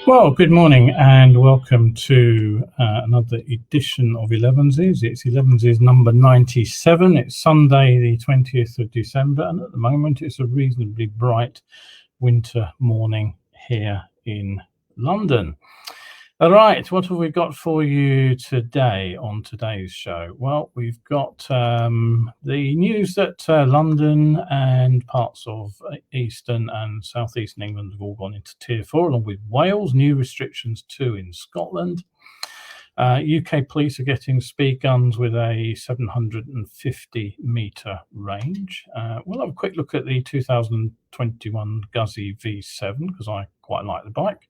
Well, good morning and welcome to another edition of Elevenses. It's Elevenses number 97. It's Sunday, the 20th of December, and at the moment it's a reasonably bright winter morning here in London. All right, what have we got for you today on today's show? Well, we've got the news that London and parts of eastern and southeastern England have all gone into Tier 4, along with Wales. New restrictions too in Scotland. UK police are getting speed guns with a 750 metre range. We'll have a quick look at the 2021 Guzzi V7 because I quite like the bike.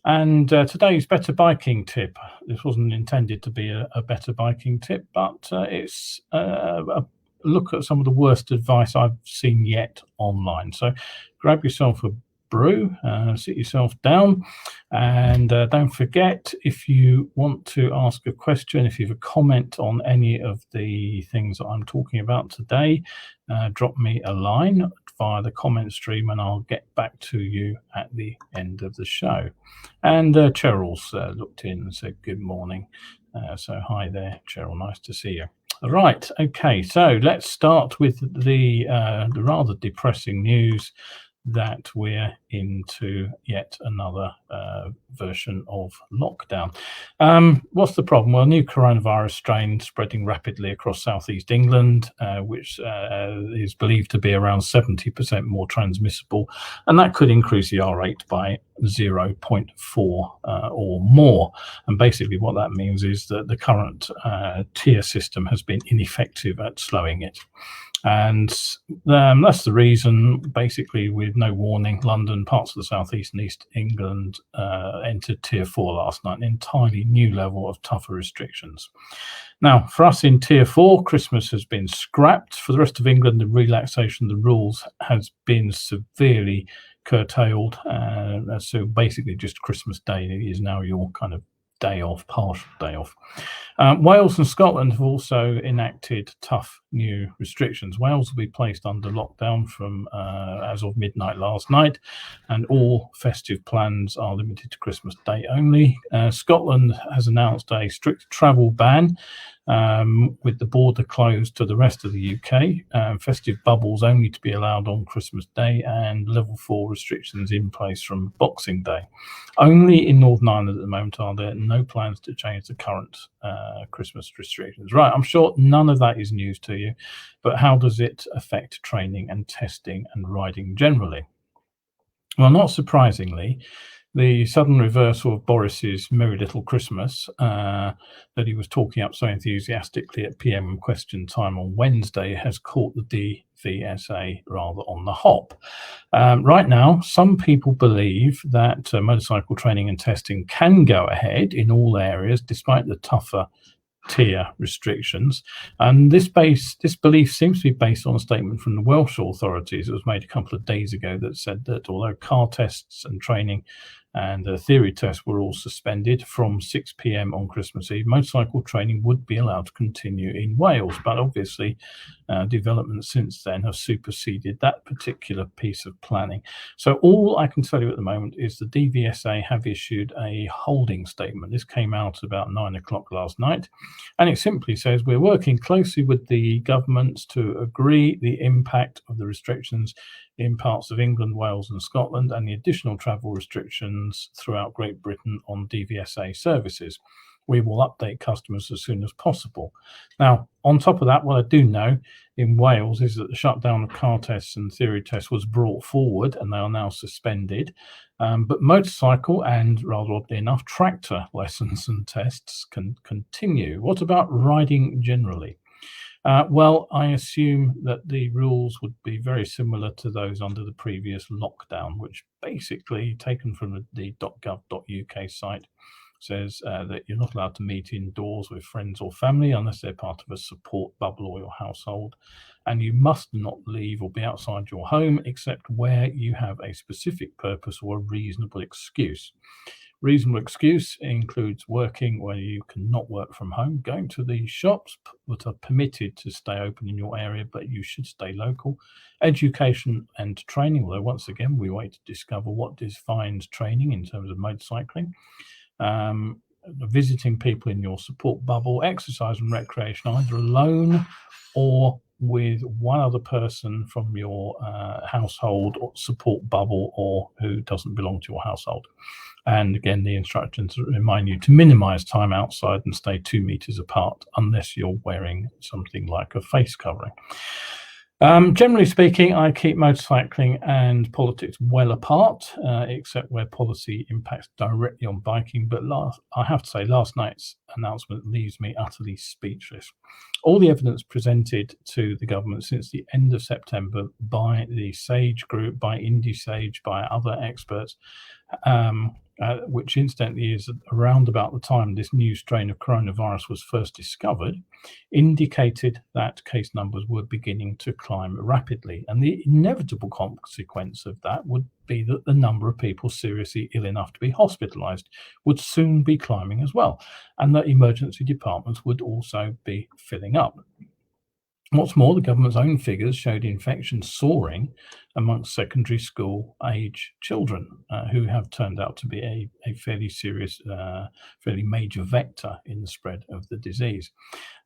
And today's better biking tip. This wasn't intended to be a better biking tip, but it's a look at some of the worst advice I've seen yet online. So grab yourself a brew, sit yourself down, and don't forget, if you want to ask a question, if you have a comment on any of the things that I'm talking about today, drop me a line via the comment stream and I'll get back to you at the end of the show. And Cheryl's looked in and said good morning. So hi there, Cheryl, nice to see you. Right, okay, so let's start with the rather depressing news that we're into yet another version of lockdown. What's the problem? Well, a new coronavirus strain spreading rapidly across southeast England, which is believed to be around 70% more transmissible, and that could increase the R rate by 0.4 or more. And basically what that means is that the current tier system has been ineffective at slowing it. And that's the reason, basically, with no warning, London, parts of the southeast and east England entered Tier 4 last night, an entirely new level of tougher restrictions. Now, for us in Tier 4, Christmas has been scrapped. For the rest of England, the relaxation of the rules has been severely curtailed. So basically just Christmas Day is now your kind of day off, partial day off. Wales and Scotland have also enacted tough new restrictions. Wales will be placed under lockdown from as of midnight last night, and all festive plans are limited to Christmas Day only. Scotland has announced a strict travel ban with the border closed to the rest of the UK, festive bubbles only to be allowed on Christmas Day, and level 4 restrictions in place from Boxing Day. Only in Northern Ireland at the moment are there no plans to change the current Christmas restrictions. Right, I'm sure none of that is news to you, but how does it affect training and testing and riding generally? Well, not surprisingly, the sudden reversal of Boris's Merry Little Christmas that he was talking up so enthusiastically at PM question time on Wednesday has caught the DVSA rather on the hop. Right now, some people believe that motorcycle training and testing can go ahead in all areas despite the tougher tier restrictions, and this belief seems to be based on a statement from the Welsh authorities that was made a couple of days ago that said that although car tests and training and theory tests were all suspended from 6 p.m. on Christmas Eve, motorcycle training would be allowed to continue in Wales. But obviously, developments since then have superseded that particular piece of planning. So all I can tell you at the moment is the DVSA have issued a holding statement. This came out about 9 o'clock last night, and it simply says, we're working closely with the governments to agree the impact of the restrictions in parts of England, Wales and Scotland, and the additional travel restrictions throughout Great Britain on DVSA services. We will update customers as soon as possible. Now, on top of that, what I do know in Wales is that the shutdown of car tests and theory tests was brought forward and they are now suspended. But motorcycle and, rather oddly enough, tractor lessons and tests can continue. What about riding generally? Well, I assume that the rules would be very similar to those under the previous lockdown, which basically, taken from the .gov.uk site, says that you're not allowed to meet indoors with friends or family unless they're part of a support bubble or your household, and you must not leave or be outside your home except where you have a specific purpose or a reasonable excuse. Reasonable excuse includes working where you cannot work from home, going to the shops that are permitted to stay open in your area, but you should stay local, education and training, although once again, we wait to discover what defines training in terms of motorcycling, visiting people in your support bubble, exercise and recreation, either alone or with one other person from your household or support bubble or who doesn't belong to your household. And again, the instructions remind you to minimize time outside and stay 2 meters apart unless you're wearing something like a face covering. Generally speaking, I keep motorcycling and politics well apart, except where policy impacts directly on biking. But I have to say, last night's announcement leaves me utterly speechless. All the evidence presented to the government since the end of September by the SAGE group, by Indie Sage, by other experts, which incidentally is around about the time this new strain of coronavirus was first discovered, indicated that case numbers were beginning to climb rapidly. And the inevitable consequence of that would be that the number of people seriously ill enough to be hospitalized would soon be climbing as well, and that emergency departments would also be filling up. What's more, the government's own figures showed infections soaring amongst secondary school age children who have turned out to be a fairly serious, fairly major vector in the spread of the disease.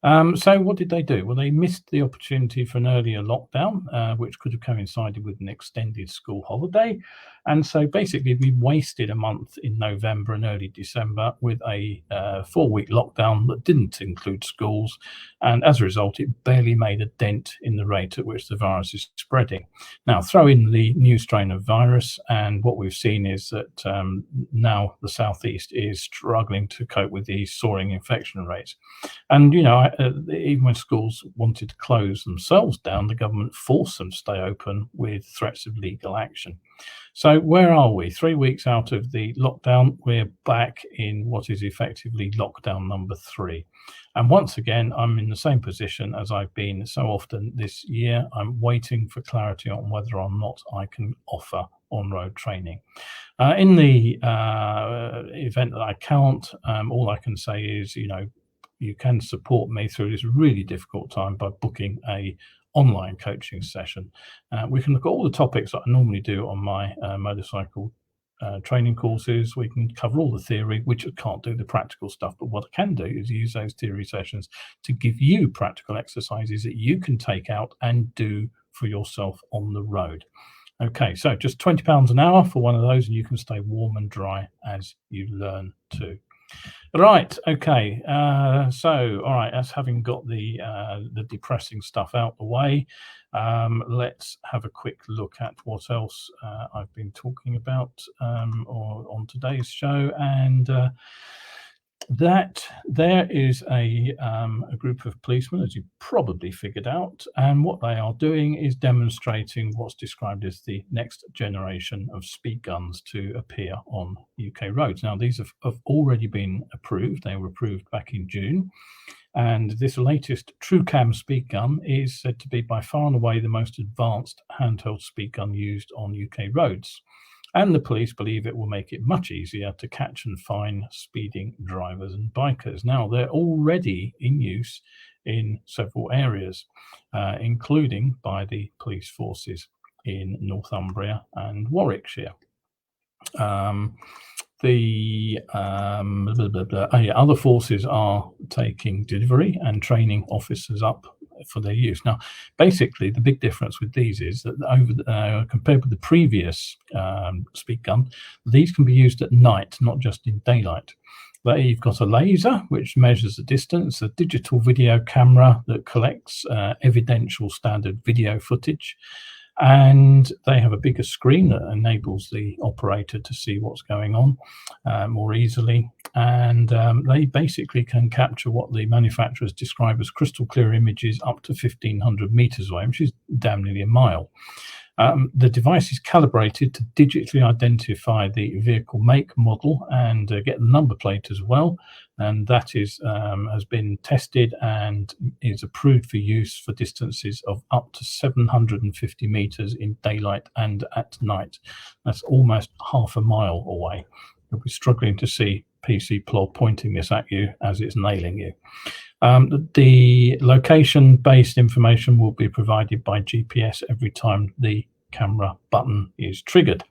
So what did they do? Well, they missed the opportunity for an earlier lockdown, which could have coincided with an extended school holiday. And so basically we wasted a month in November and early December with a 4-week lockdown that didn't include schools. And as a result, it barely made a dent in the rate at which the virus is spreading. Now, throw in the new strain of virus, and what we've seen is that now the Southeast is struggling to cope with these soaring infection rates. And, you know, even when schools wanted to close themselves down, the government forced them to stay open with threats of legal action. So where are we? 3 weeks out of the lockdown, we're back in what is effectively lockdown number 3. And once again, I'm in the same position as I've been so often this year. I'm waiting for clarity on whether or not I can offer on-road training. In the event that I can't, all I can say is, you know, you can support me through this really difficult time by booking a online coaching session. We can look at all the topics that I normally do on my motorcycle training courses. We can cover all the theory, which I can't do the practical stuff, but what I can do is use those theory sessions to give you practical exercises that you can take out and do for yourself on the road. Okay, so just £20 an hour for one of those, and you can stay warm and dry as you learn to. Right, okay, so all right, as having got the depressing stuff out the way, let's have a quick look at what else I've been talking about or on today's show. And that there is a group of policemen, as you probably figured out, and what they are doing is demonstrating what's described as the next generation of speed guns to appear on UK roads. Now, these have already been approved. They were approved back in June. And this latest Truecam speed gun is said to be by far and away the most advanced handheld speed gun used on UK roads. And the police believe it will make it much easier to catch and fine speeding drivers and bikers. Now, they're already in use in several areas, including by the police forces in Northumbria and Warwickshire. Other forces are taking delivery and training officers up for their use. Now, basically, the big difference with these is that compared with the previous speed gun, these can be used at night, not just in daylight. You've got a laser, which measures the distance, a digital video camera that collects evidential standard video footage, and they have a bigger screen that enables the operator to see what's going on more easily. And they basically can capture what the manufacturers describe as crystal clear images up to 1,500 meters away, which is damn nearly a mile. The device is calibrated to digitally identify the vehicle make, model, and get the number plate as well. And that is has been tested and is approved for use for distances of up to 750 meters in daylight and at night. That's almost half a mile away. you'll be struggling to see PC Plod pointing this at you as it's nailing you. The location-based information will be provided by GPS every time the camera button is triggered.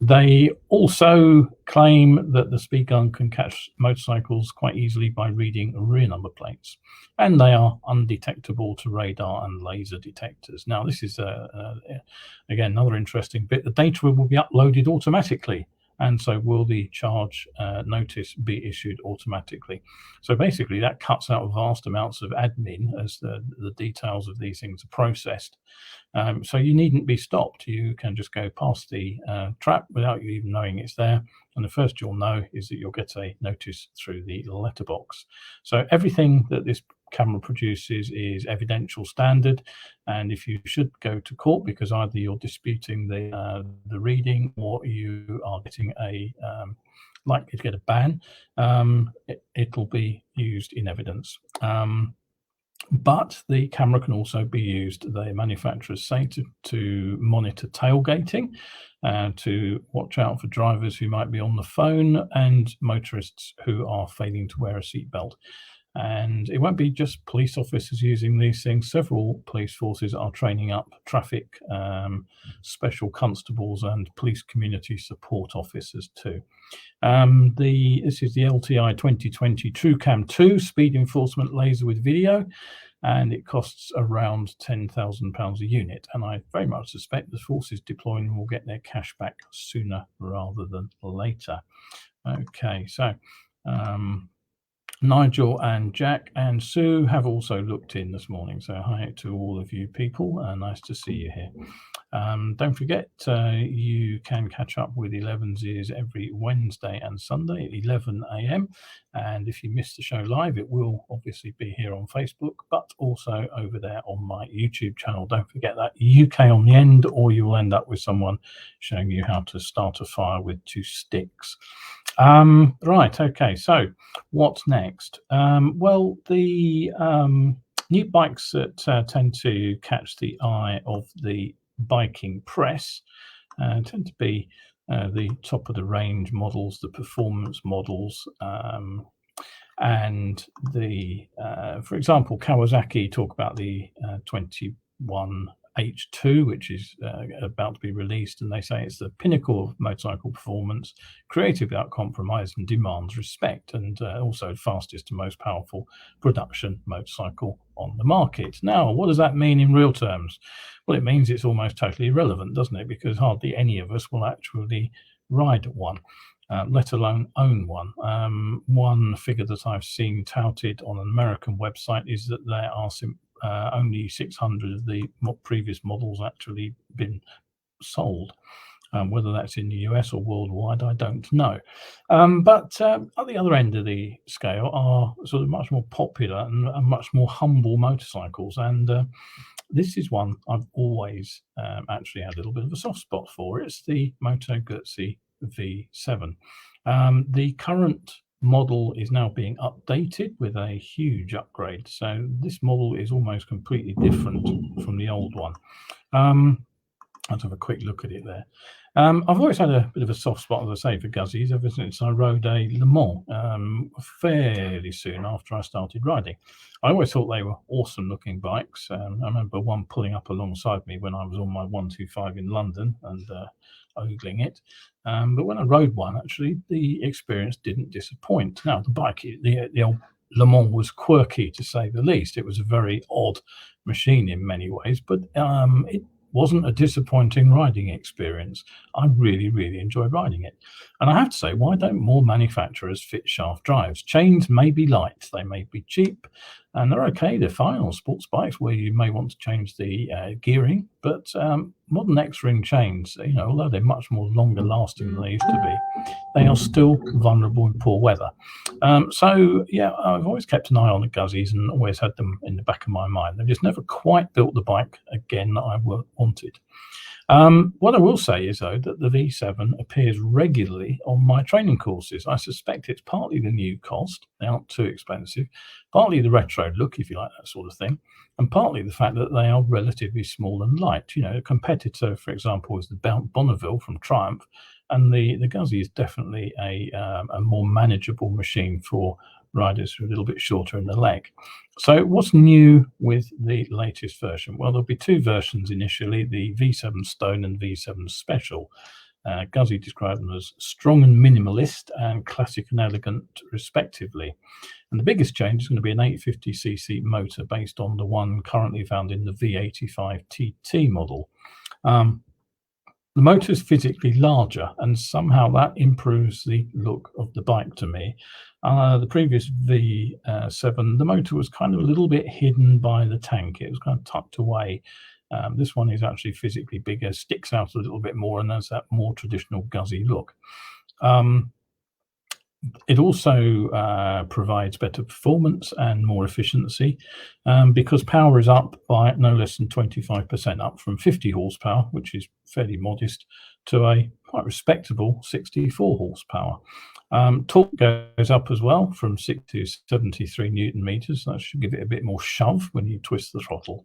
They also claim that the speed gun can catch motorcycles quite easily by reading rear number plates, and they are undetectable to radar and laser detectors. Now, this is again another interesting bit. The data will be uploaded automatically, and so will the charge notice be issued automatically. So basically that cuts out vast amounts of admin as the details of these things are processed. So you needn't be stopped. You can just go past the trap without you even knowing it's there. And the first you'll know is that you'll get a notice through the letterbox. So everything that this camera produces is evidential standard, and if you should go to court because either you're disputing the reading or you are getting likely to get a ban, it'll be used in evidence. But the camera can also be used, the manufacturers say, to monitor tailgating, to watch out for drivers who might be on the phone and motorists who are failing to wear a seatbelt. And it won't be just police officers using these things. Several police forces are training up traffic special constables and police community support officers too. This is the LTI 2020 Truecam 2 speed enforcement laser with video, and it costs around £10,000 a unit. And I very much suspect the forces deploying will get their cash back sooner rather than later. Okay, so Nigel and Jack and Sue have also looked in this morning. So hi to all of you people. Nice to see you here. Don't forget, you can catch up with Elevenses every Wednesday and Sunday at 11 a.m. And if you miss the show live, it will obviously be here on Facebook, but also over there on my YouTube channel. Don't forget that UK on the end, or you'll end up with someone showing you how to start a fire with 2 sticks. Right, okay, so what's next? Well, the new bikes that tend to catch the eye of the biking press tend to be the top of the range models, the performance models, and the for example, Kawasaki talk about the 21H2, which is about to be released, and they say it's the pinnacle of motorcycle performance, creative without compromise, and demands respect, and also fastest and most powerful production motorcycle on the market. Now, what does that mean in real terms? Well, it means it's almost totally irrelevant, doesn't it? Because hardly any of us will actually ride one, let alone own one. One figure that I've seen touted on an American website is that there are only 600 of the previous models actually been sold. Whether that's in the US or worldwide, I don't know. But at the other end of the scale are sort of much more popular and much more humble motorcycles. And this is one I've always actually had a little bit of a soft spot for. It's the Moto Guzzi V7. The current model is now being updated with a huge upgrade. So this model is almost completely different from the old one. Let's have a quick look at it there. I've always had a bit of a soft spot, as I say, for Guzzis ever since I rode a Le Mans fairly soon after I started riding. I always thought they were awesome looking bikes. I remember one pulling up alongside me when I was on my 125 in London and ogling it. But when I rode one, actually, the experience didn't disappoint. Now, the bike, the old Le Mans was quirky, to say the least. It was a very odd machine in many ways, but it wasn't a disappointing riding experience. I really, really enjoyed riding it. And I have to say, why don't more manufacturers fit shaft drives? Chains may be light, they may be cheap, and they're okay, they're fine on sports bikes where you may want to change the gearing, but modern X-ring chains, although they're much more longer lasting than they used to be, they are still vulnerable in poor weather. So yeah, I've always kept an eye on the Guzzis and always had them in the back of my mind. They've just never quite built the bike again that I wanted. What I will say is, though, that the V7 appears regularly on my training courses. I suspect it's partly the new cost, they aren't too expensive, partly the retro look, if you like that sort of thing, and partly the fact that they are relatively small and light. A competitor, for example, is the Bonneville from Triumph, And the Guzzi is definitely a more manageable machine for riders who are a little bit shorter in the leg. So what's new with the latest version? Well, there'll be two versions initially, the V7 Stone and V7 Special. Guzzi described them as strong and minimalist and classic and elegant respectively. And the biggest change is going to be an 850cc motor based on the one currently found in the V85 TT model. The motor is physically larger, and somehow that improves the look of the bike to me. The previous V7, the motor was kind of a little bit hidden by the tank. It was kind of tucked away. This one is actually physically bigger, sticks out a little bit more, and has that more traditional Guzzi look. It also provides better performance and more efficiency because power is up by no less than 25%, up from 50 horsepower, which is fairly modest, to a quite respectable 64 horsepower. Torque goes up as well from 6 to 73 newton meters. That should give it a bit more shove when you twist the throttle.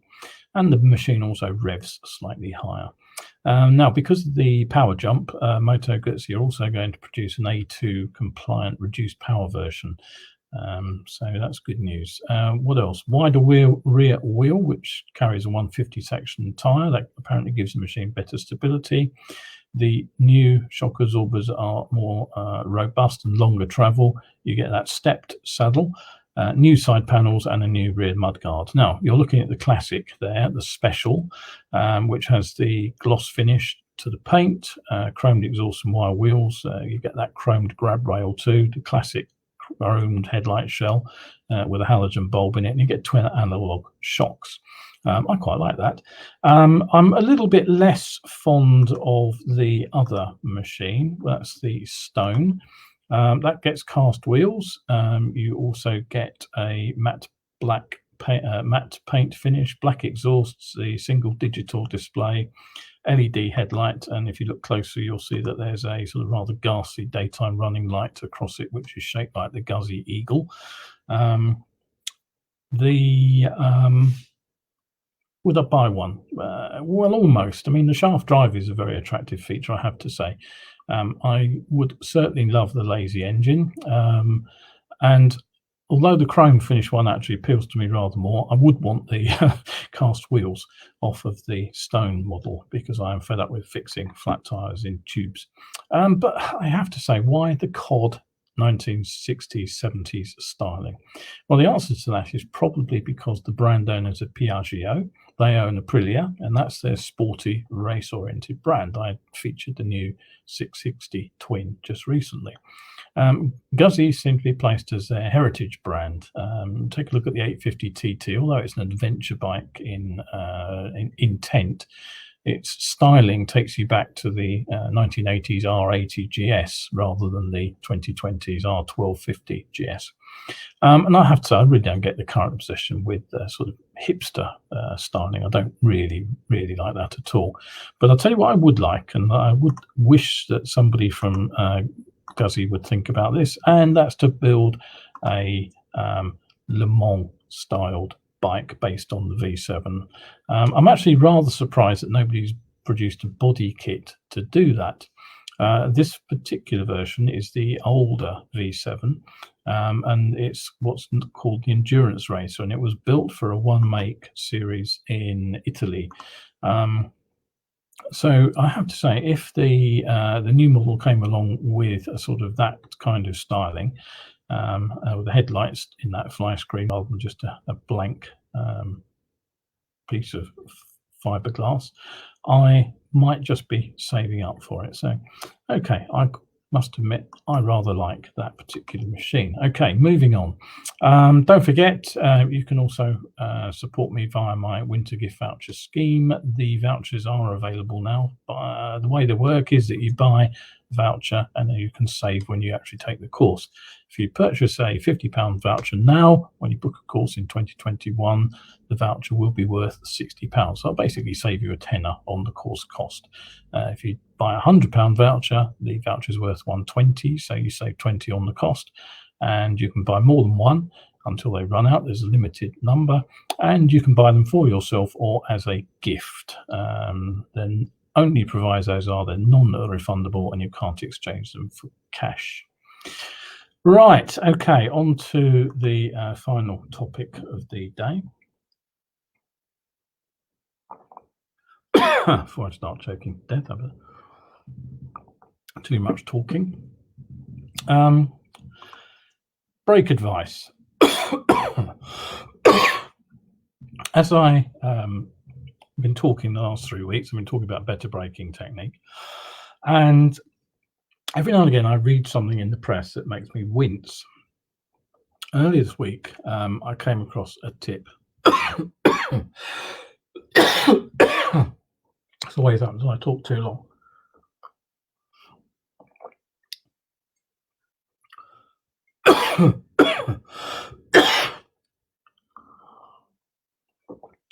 And the machine also revs slightly higher. Now, because of the power jump, Moto Guzzi are also going to produce an A2 compliant reduced power version. So that's good news. What else? Wider rear wheel, which carries a 150 section tyre. That apparently gives the machine better stability. The new shock absorbers are more robust and longer travel. You get that stepped saddle. New side panels and a new rear mudguard. Now, you're looking at the classic there, the Special, which has the gloss finish to the paint, chromed exhaust and wire wheels. You get that chromed grab rail too, the classic chromed headlight shell with a halogen bulb in it, and you get twin analog shocks. I quite like that. I'm a little bit less fond of the other machine. That's the Stone. That gets cast wheels. You also get a matte paint finish, black exhausts, the single digital display, LED headlight, and if you look closer, you'll see that there's a sort of rather ghastly daytime running light across it, which is shaped like the Guzzi Eagle. Would I buy one? Well, almost. I mean, the shaft drive is a very attractive feature, I have to say. I would certainly love the lazy engine. And although the chrome finish one actually appeals to me rather more, I would want the cast wheels off of the Stone model because I am fed up with fixing flat tires in tubes. But I have to say, why the COD 1960s, 70s styling? Well, the answer to that is probably because the brand owners of Piaggio, they own Aprilia, and that's their sporty, race-oriented brand. I featured the new 660 Twin just recently. Guzzi simply placed as their heritage brand. Take a look at the 850 TT. Although it's an adventure bike in intent, its styling takes you back to the 1980s R80 GS rather than the 2020s R1250 GS. And I have to say, I really don't get the current obsession with sort of hipster styling. I don't really like that at all. But I'll tell you what I would like, and I would wish that somebody from Guzzi would think about this, and that's to build a Le Mans styled bike based on the V7. I'm actually rather surprised that nobody's produced a body kit to do that. This particular version is the older V7, and it's what's called the Endurance Racer, and it was built for a one-make series in Italy. So I have to say, if the new model came along with a sort of that kind of styling, with the headlights in that fly screen rather than just a blank piece of fiberglass, I might just be saving up for it. So, okay, I must admit I rather like that particular machine. Okay, moving on. Don't forget, you can also support me via my winter gift voucher scheme. The vouchers are available now. The way they work is that you buy a voucher and then you can save when you actually take the course. If you purchase a £50 voucher now, when you book a course in 2021, the voucher will be worth £60. So I'll basically save you a tenner on the course cost. If you buy a £100 voucher, the voucher is worth £120, so you save 20 on the cost. And you can buy more than one until they run out. There's a limited number, and you can buy them for yourself or as a gift. Then only provisos are they're non-refundable and you can't exchange them for cash. Right, okay, on to the final topic of the day. Before I start choking to death, too much talking. Brake advice. As I been talking the last 3 weeks, I've been talking about better braking technique, and every now and again I read something in the press that makes me wince. Earlier this week, I came across a tip. It's always happens when I talk too long.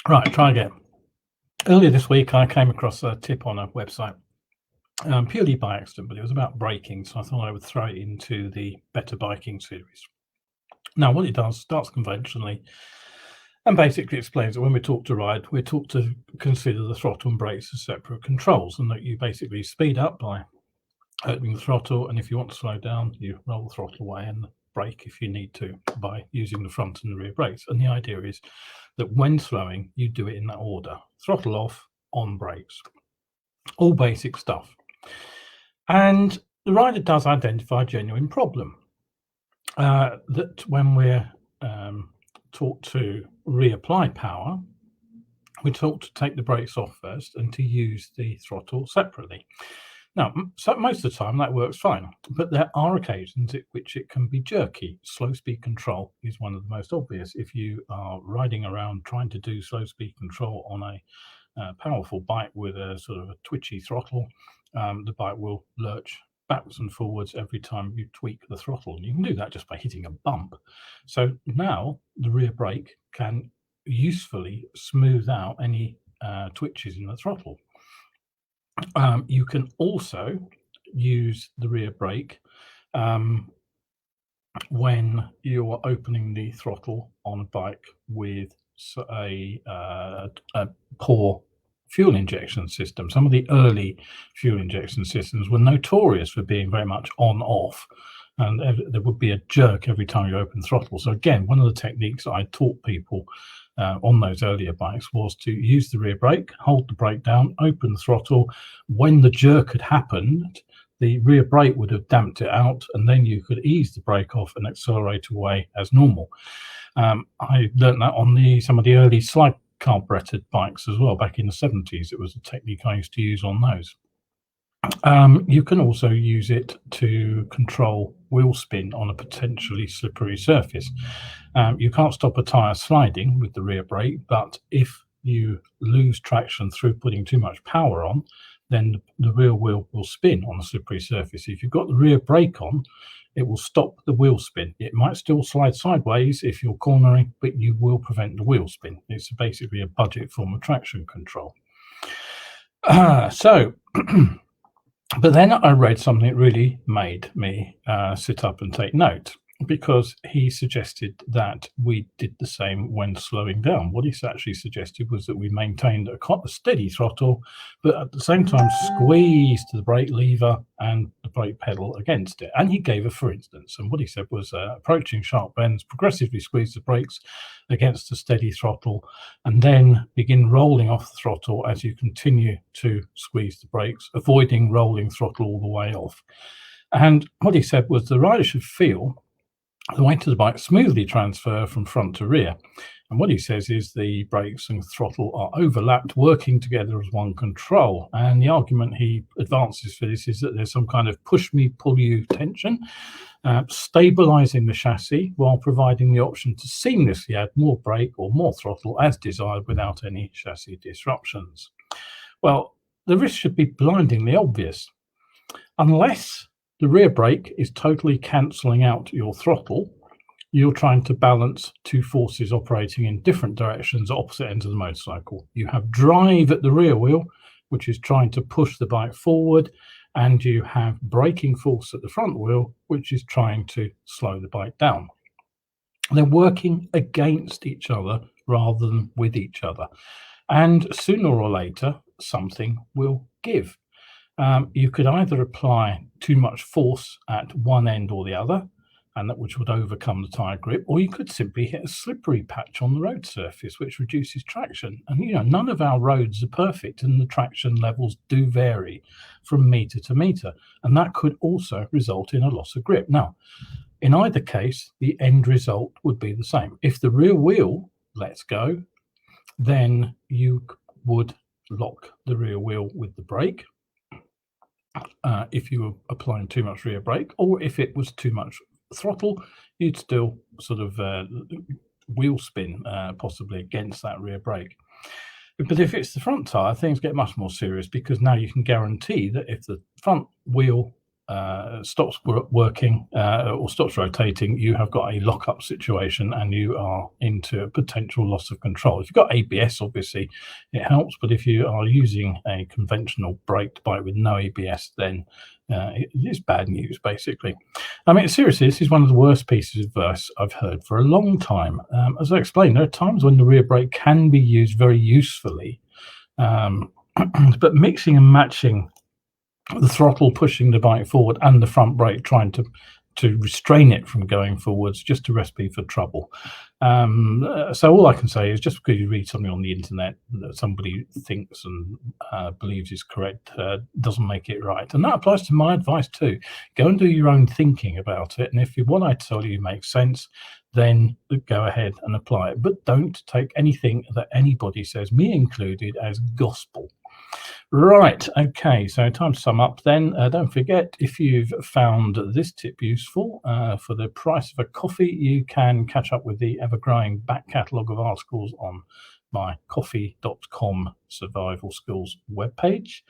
Right, try again. Earlier this week, I came across a tip on a website, purely by accident, but it was about braking, so I thought I would throw it into the Better Biking series. Now, what it does, starts conventionally, and basically explains that when we talk to ride, we're taught to consider the throttle and brakes as separate controls, and that you basically speed up by opening the throttle, and if you want to slow down, you roll the throttle away and brake if you need to by using the front and the rear brakes. And the idea is that when slowing, you do it in that order: throttle off, on brakes, all basic stuff. And the rider does identify a genuine problem, that when we're taught to reapply power, we're taught to take the brakes off first and to use the throttle separately. Now, so most of the time that works fine, but there are occasions at which it can be jerky. Slow speed control is one of the most obvious. If you are riding around trying to do slow speed control on a powerful bike with a sort of a twitchy throttle, the bike will lurch backwards and forwards every time you tweak the throttle. And you can do that just by hitting a bump. So now the rear brake can usefully smooth out any twitches in the throttle. You can also use the rear brake when you're opening the throttle on a bike with a poor fuel injection system. Some of the early fuel injection systems were notorious for being very much on-off, and there would be a jerk every time you open throttle. So again, one of the techniques I taught people on those earlier bikes was to use the rear brake, hold the brake down, open the throttle. When the jerk had happened, the rear brake would have damped it out, and then you could ease the brake off and accelerate away as normal. I learned that on some of the early slide carburetted bikes as well, back in the 70s. It was a technique I used to use on those. You can also use it to control wheel spin on a potentially slippery surface. You can't stop a tyre sliding with the rear brake, but if you lose traction through putting too much power on, then the rear wheel will spin on a slippery surface. If you've got the rear brake on, it will stop the wheel spin. It might still slide sideways if you're cornering, but you will prevent the wheel spin. It's basically a budget form of traction control. But then I read something that really made me sit up and take note, because he suggested that we did the same when slowing down. What he actually suggested was that we maintained a steady throttle, but at the same time squeezed the brake lever and the brake pedal against it. And he gave a for instance, and what he said was approaching sharp bends, progressively squeeze the brakes against a steady throttle, and then begin rolling off the throttle as you continue to squeeze the brakes, avoiding rolling throttle all the way off. And what he said was the rider should feel the weight of the bike smoothly transfer from front to rear. And what he says is the brakes and throttle are overlapped, working together as one control. And the argument he advances for this is that there's some kind of push me, pull you tension, stabilizing the chassis while providing the option to seamlessly add more brake or more throttle as desired without any chassis disruptions. Well, the risk should be blindingly obvious. Unless the rear brake is totally cancelling out your throttle, you're trying to balance two forces operating in different directions at opposite ends of the motorcycle. You have drive at the rear wheel, which is trying to push the bike forward, and you have braking force at the front wheel, which is trying to slow the bike down. They're working against each other rather than with each other. And sooner or later, something will give. You could either apply too much force at one end or the other, and that which would overcome the tire grip, or you could simply hit a slippery patch on the road surface, which reduces traction. And none of our roads are perfect, and the traction levels do vary from meter to meter, and that could also result in a loss of grip. Now, in either case, the end result would be the same. If the rear wheel lets go, then you would lock the rear wheel with the brake. If you were applying too much rear brake, or if it was too much throttle, you'd still sort of wheel spin possibly against that rear brake. But if it's the front tire, things get much more serious, because now you can guarantee that if the front wheel stops working or stops rotating, you have got a lock-up situation and you are into a potential loss of control. If you've got ABS, obviously it helps, but if you are using a conventional braked bike with no ABS, then it is bad news, basically. I mean, seriously, this is one of the worst pieces of advice I've heard for a long time. As I explained, there are times when the rear brake can be used very usefully, but mixing and matching the throttle pushing the bike forward and the front brake trying to restrain it from going forwards, just a recipe for trouble. So all I can say is, just because you read something on the internet that somebody thinks and believes is correct doesn't make it right. And that applies to my advice too. Go and do your own thinking about it, and if what I tell you makes sense, then go ahead and apply it. But don't take anything that anybody says, me included, as gospel. Right, okay, so time to sum up then. Don't forget, if you've found this tip useful, for the price of a coffee, you can catch up with the ever-growing back catalogue of articles on my coffee.com survival skills webpage.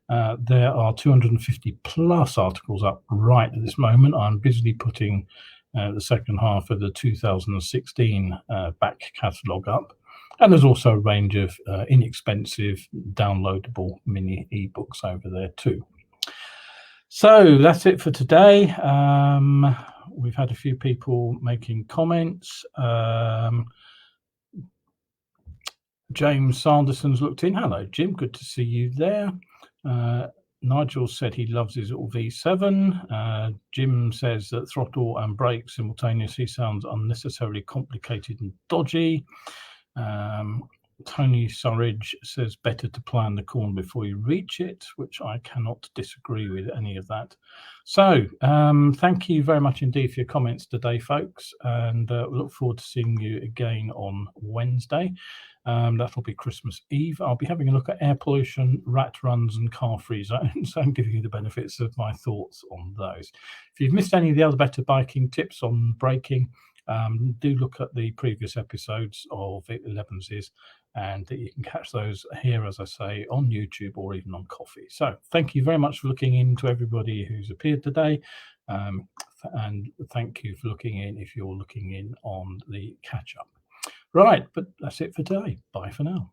There are 250 plus articles up right at this moment. I'm busily putting the second half of the 2016 back catalogue up. And there's also a range of inexpensive downloadable mini ebooks over there too. So that's it for today. We've had a few people making comments. James Sanderson's looked in. Hello, Jim. Good to see you there. Nigel said he loves his little V7. Jim says that throttle and brake simultaneously sounds unnecessarily complicated and dodgy. Tony Surridge says better to plan the corner before you reach it, which I cannot disagree with any of that. So thank you very much indeed for your comments today, folks, and look forward to seeing you again on Wednesday. That'll be Christmas Eve. I'll be having a look at air pollution, rat runs and car-free zones and giving you the benefits of my thoughts on those. If you've missed any of the other better biking tips on braking, do look at the previous episodes of Elevenses, and you can catch those here, as I say, on YouTube or even on Coffee. So thank you very much for looking in, to everybody who's appeared today, and thank you for looking in if you're looking in on the catch-up. Right, but that's it for today. Bye for now.